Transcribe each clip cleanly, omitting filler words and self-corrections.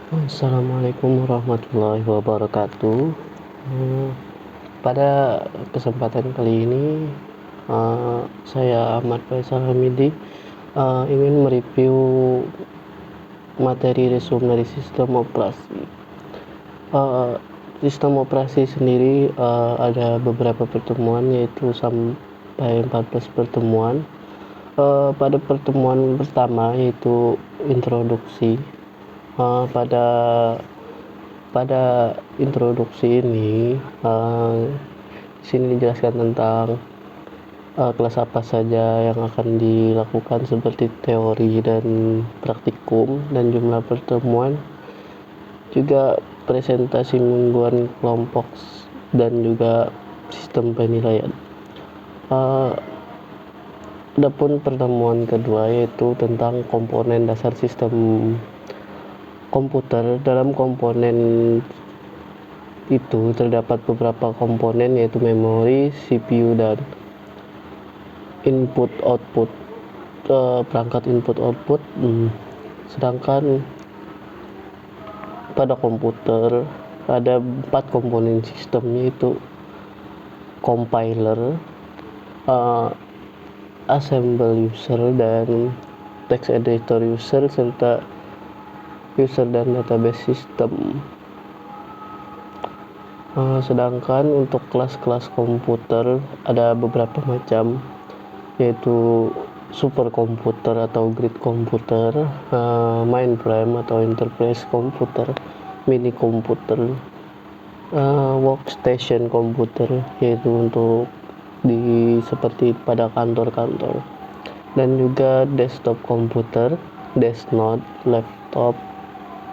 Assalamualaikum warahmatullahi wabarakatuh. Eee, Pada kesempatan kali ini, saya Ahmad Faisal Hamidi, ingin mereview materi resume dari sistem operasi. Eee, Sistem operasi sendiri, ada beberapa pertemuan, yaitu sampai 14 pertemuan. Pada pertemuan pertama, yaitu introduksi. Pada introduksi ini, di sini dijelaskan tentang kelas apa saja yang akan dilakukan, seperti teori dan praktikum, dan jumlah pertemuan, juga presentasi mingguan kelompok, dan juga sistem penilaian. Adapun pertemuan kedua, yaitu tentang komponen dasar sistem komputer. Dalam komponen itu terdapat beberapa komponen, yaitu memori, CPU, dan input output, perangkat input output. Sedangkan pada komputer ada 4 komponen sistem, yaitu compiler, assembly user, dan text editor user, serta user dan database system. Sedangkan untuk kelas-kelas komputer ada beberapa macam, yaitu superkomputer atau grid komputer, mainframe atau enterprise komputer, mini komputer, workstation komputer, yaitu untuk seperti pada kantor-kantor, dan juga desktop komputer, desk note, laptop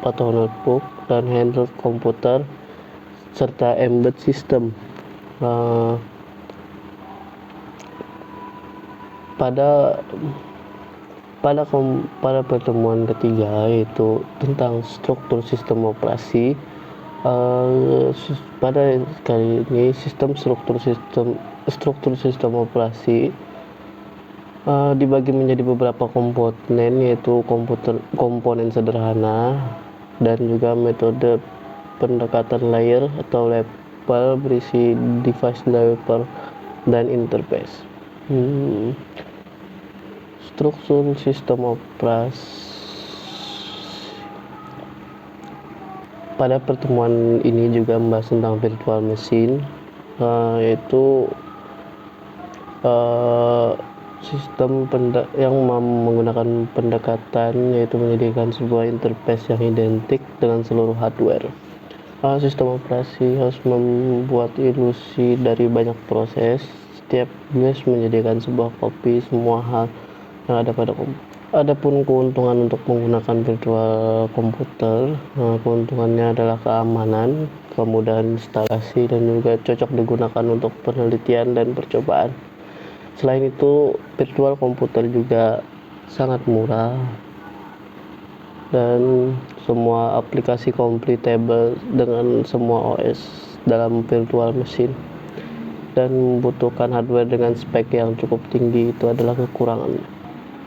atau notebook, dan handheld komputer, serta embedded system. Pada pertemuan ketiga, yaitu tentang struktur sistem operasi. Pada kali ini struktur sistem operasi dibagi menjadi beberapa komponen, yaitu komponen sederhana, dan juga metode pendekatan layer atau level berisi device driver dan interface. Struktur sistem operasi. Pada pertemuan ini juga membahas tentang virtual machine, yaitu sistem yang menggunakan pendekatan, yaitu menyediakan sebuah interface yang identik dengan seluruh hardware. Sistem operasi harus membuat ilusi dari banyak proses. Setiap BIOS menyediakan sebuah kopi semua hal yang ada pada komputer. Adapun keuntungan untuk menggunakan virtual komputer, keuntungannya adalah keamanan, kemudahan instalasi, dan juga cocok digunakan untuk penelitian dan percobaan. Selain itu, virtual komputer juga sangat murah, dan semua aplikasi compatible dengan semua OS dalam virtual machine, dan membutuhkan hardware dengan spek yang cukup tinggi. Itu adalah kekurangan.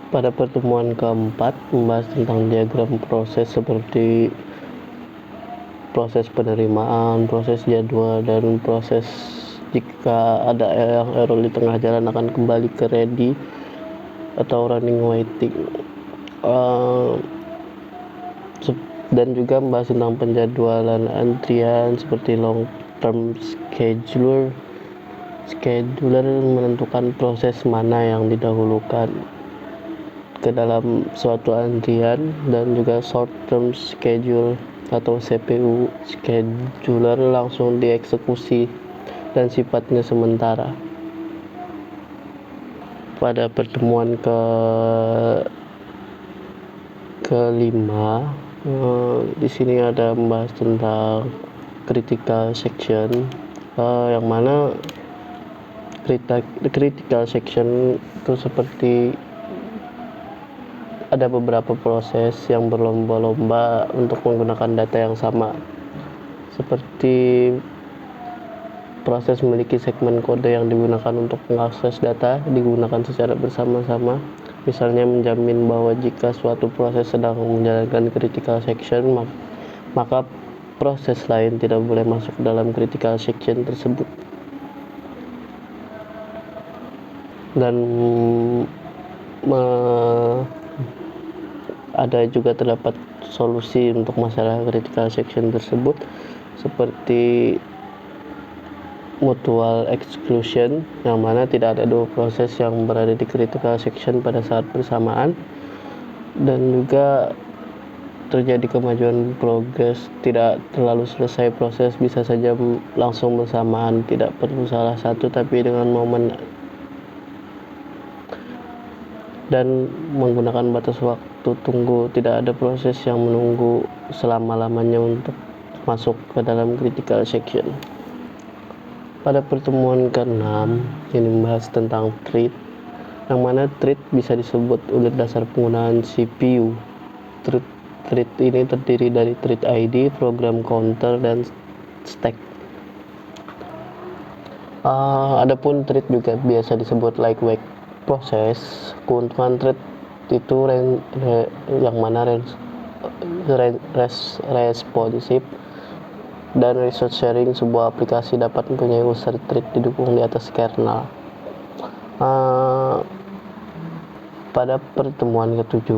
Pada pertemuan keempat membahas tentang diagram proses, seperti proses penerimaan, proses jadwal, dan proses jika ada yang error di tengah jalan akan kembali ke ready atau running waiting. Dan juga membahas tentang penjadwalan antrian, seperti long term scheduler menentukan proses mana yang didahulukan ke dalam suatu antrian, dan juga short term schedule atau CPU scheduler langsung dieksekusi dan sifatnya sementara. Pada pertemuan kelima, di sini ada membahas tentang critical section, yang mana critical section itu seperti ada beberapa proses yang berlomba-lomba untuk menggunakan data yang sama, seperti proses memiliki segmen kode yang digunakan untuk mengakses data digunakan secara bersama-sama. Misalnya menjamin bahwa jika suatu proses sedang menjalankan critical section, maka proses lain tidak boleh masuk dalam critical section tersebut. Dan ada juga terdapat solusi untuk masalah critical section tersebut, seperti mutual exclusion, yang mana tidak ada dua proses yang berada di critical section pada saat bersamaan, dan juga terjadi kemajuan progres, tidak terlalu selesai proses, bisa saja langsung bersamaan, tidak perlu salah satu tapi dengan momen, dan menggunakan batas waktu tunggu, tidak ada proses yang menunggu selama-lamanya untuk masuk ke dalam critical section. Pada pertemuan ke-6 ini membahas tentang thread, yang mana thread bisa disebut unit dasar penggunaan CPU. Thread ini terdiri dari thread ID, program counter, dan stack. Adapun thread juga biasa disebut lightweight proses. Keuntungan thread itu yang mana responsif dan resource sharing. Sebuah aplikasi dapat mempunyai user thread didukung di atas kernel. Pada pertemuan ke-7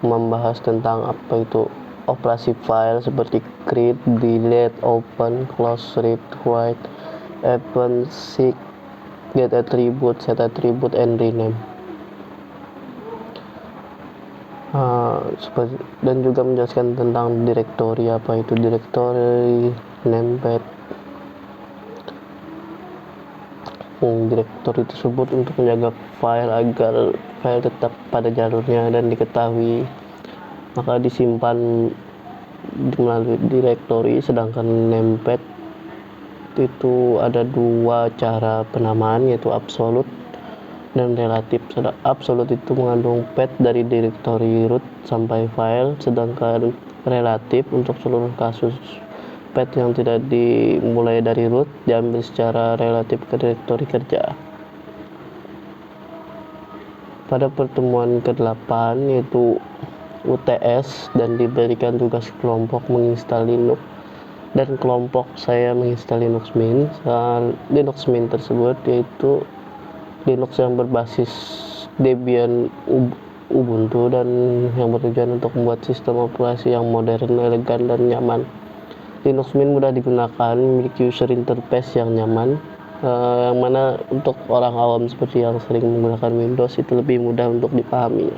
membahas tentang apa itu operasi file seperti create, delete, open, close, read, write, append, seek, get attribute, set attribute, and rename. Dan juga menjelaskan tentang directory, apa itu directory, namepad. Direktori tersebut untuk menjaga file agar file tetap pada jalurnya dan diketahui, maka disimpan melalui direktori. Sedangkan namepad itu ada dua cara penamaan, yaitu absolute dan relatif. Absolute itu mengandung path dari direktori root sampai file, sedangkan relatif untuk seluruh kasus path yang tidak dimulai dari root diambil secara relatif ke direktori kerja. Pada pertemuan ke-8 yaitu UTS dan diberikan tugas kelompok menginstal Linux, dan kelompok saya menginstal Linux Mint. Linux Mint tersebut yaitu Linux yang berbasis Debian Ubuntu dan yang bertujuan untuk membuat sistem operasi yang modern, elegan, dan nyaman. Linux Mint mudah digunakan, memiliki user interface yang nyaman, yang mana untuk orang awam seperti yang sering menggunakan Windows itu lebih mudah untuk dipahami.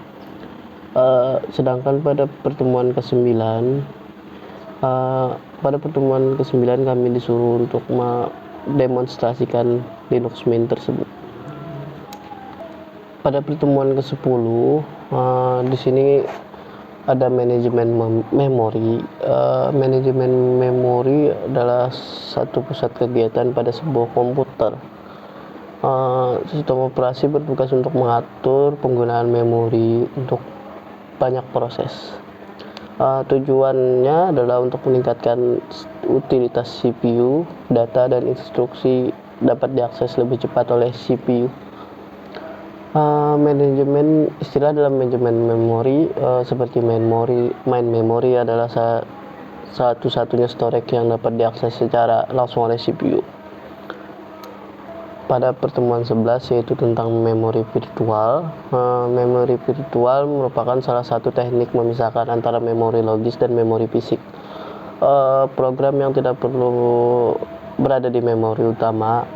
Sedangkan pada pertemuan ke-9 kami disuruh untuk mendemonstrasikan Linux Mint tersebut. Pada pertemuan ke-10 di sini ada manajemen memori. Manajemen memori adalah satu pusat kegiatan pada sebuah komputer. Sistem operasi bertugas untuk mengatur penggunaan memori untuk banyak proses. Tujuannya adalah untuk meningkatkan utilitas CPU, data dan instruksi dapat diakses lebih cepat oleh CPU. Istilah dalam manajemen memori seperti main memory adalah satu-satunya storage yang dapat diakses secara langsung oleh CPU. Pada pertemuan 11 yaitu tentang memori virtual. Memori virtual merupakan salah satu teknik memisahkan antara memori logis dan memori fisik. Program yang tidak perlu berada di memori utama.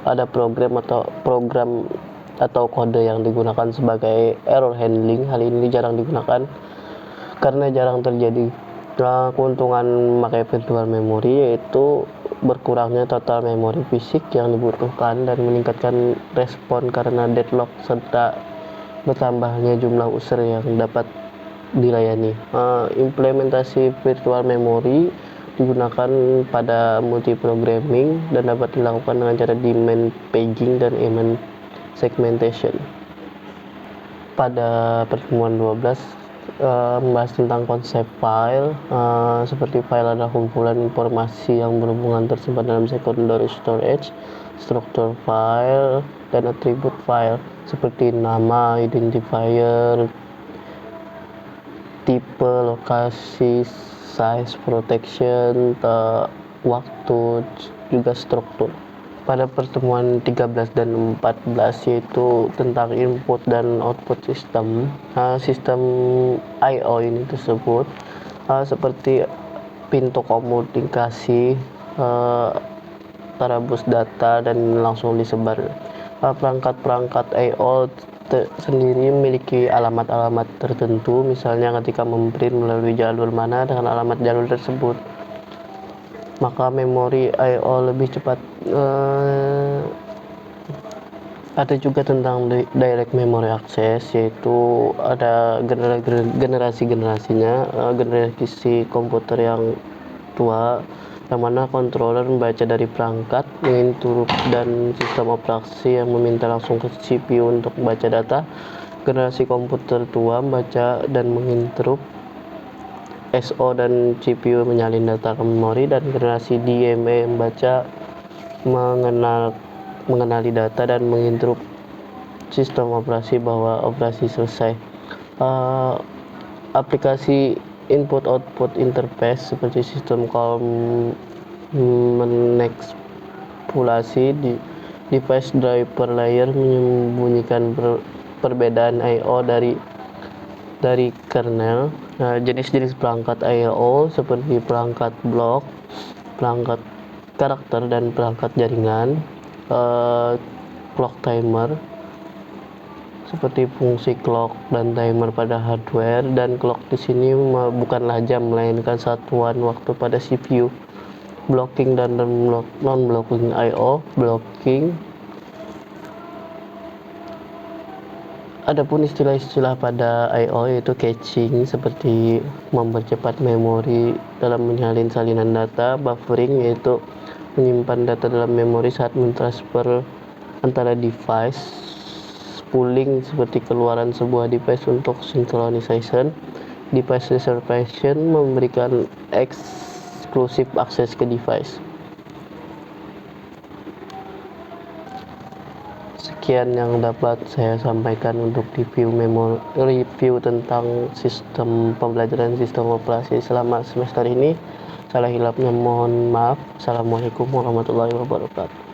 Ada program atau kode yang digunakan sebagai error handling. Hal ini jarang digunakan karena jarang terjadi. Keuntungan memakai virtual memory yaitu berkurangnya total memori fisik yang dibutuhkan dan meningkatkan respon karena deadlock, serta bertambahnya jumlah user yang dapat dilayani. Implementasi virtual memory digunakan pada multiprogramming dan dapat dilakukan dengan cara demand paging dan event segmentation. Pada pertemuan 12 membahas tentang konsep file. Seperti file adalah kumpulan informasi yang berhubungan tersimpan dalam secondary storage. Struktur file dan atribut file seperti nama, identifier, tipe, lokasi, size, protection, waktu, juga struktur. Pada pertemuan 13 dan 14 yaitu tentang input dan output sistem, sistem I/O ini tersebut seperti pintu komunikasi, tarabus data dan langsung disebar. Perangkat-perangkat I/O sendiri memiliki alamat-alamat tertentu, misalnya ketika memprint melalui jalur mana dengan alamat jalur tersebut, maka memori I/O lebih cepat. Ada juga tentang direct memory access, yaitu ada generasi-generasinya, generasi komputer yang tua yang mana controller membaca dari perangkat, menginterrupt, dan sistem operasi yang meminta langsung ke CPU untuk membaca data. Generasi komputer tua membaca dan menginterrupt, SO dan CPU menyalin data ke memori, dan generasi DMA membaca, mengenali data, dan menginterrupt sistem operasi bahwa operasi selesai. Aplikasi input-output interface seperti sistem call manipulasi di device driver layer menyembunyikan perbedaan I/O dari kernel. Jenis-jenis perangkat I/O seperti perangkat blok, perangkat karakter, dan perangkat jaringan. Clock timer seperti fungsi clock dan timer pada hardware, dan clock di sini bukanlah jam melainkan satuan waktu pada CPU. Blocking dan non-blocking I/O. Blocking, adapun istilah-istilah pada I/O yaitu caching seperti mempercepat memori dalam menyalin salinan data. Buffering yaitu menyimpan data dalam memori saat mentransfer antara device. Pooling seperti keluaran sebuah device untuk synchronization. Device reservation memberikan eksklusif akses ke device. Sekian yang dapat saya sampaikan untuk review tentang sistem pembelajaran sistem operasi selama semester ini. Salah hilapnya mohon maaf. Assalamualaikum warahmatullahi wabarakatuh.